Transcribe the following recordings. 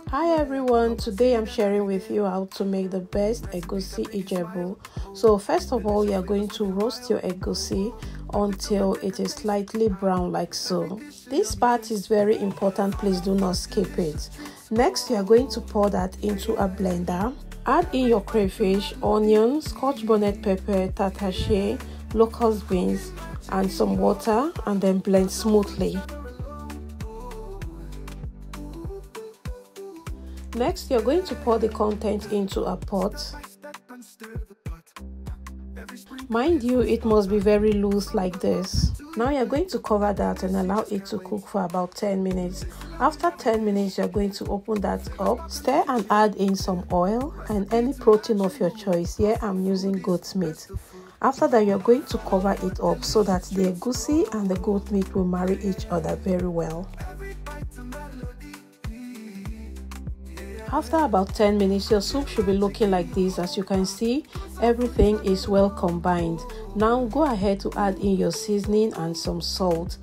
Hi everyone, today I'm sharing with you how to make the best Egusi IJEBU. So first of all, you are going to roast your Egusi until it is slightly brown like so. This part is very important, please do not skip it. Next, you are going to pour that into a blender. Add in your crayfish, onion, Scotch bonnet pepper, tatashe, locust beans and some water, and then blend smoothly. Next, you're going to pour the content into a pot. Mind you, it must be very loose like this. Now you're going to cover that and allow it to cook for about 10 minutes. After 10 minutes, you're going to open that up, stir and add in some oil and any protein of your choice. Here I'm using goat meat. After that, you're going to cover it up so that the egusi and the goat meat will marry each other very well. After about 10 minutes, your soup should be looking like this. As you can see, everything is well combined. Now go ahead to add in your seasoning and some salt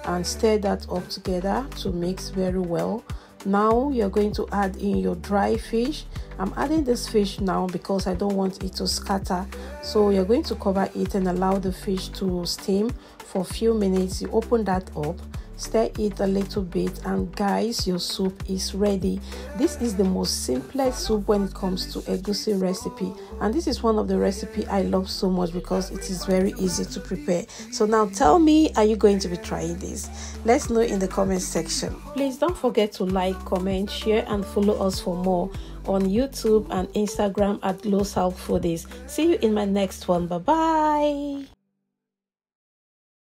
and stir that up together to mix very well. Now you're going to add in your dry fish. I'm adding this fish now because I don't want it to scatter. So you're going to cover it and allow the fish to steam for a few minutes. You open that up, stir it a little bit, and guys, your soup is ready. This is the most simplest soup when it comes to egusi recipe, and this is one of the recipe I love so much because it is very easy to prepare. So now tell me, are you going to be trying this? Let's know in the comment section. Please don't forget to like, comment, share and follow us for more on YouTube and Instagram at Glow South Foodies. See you in my next one. Bye bye.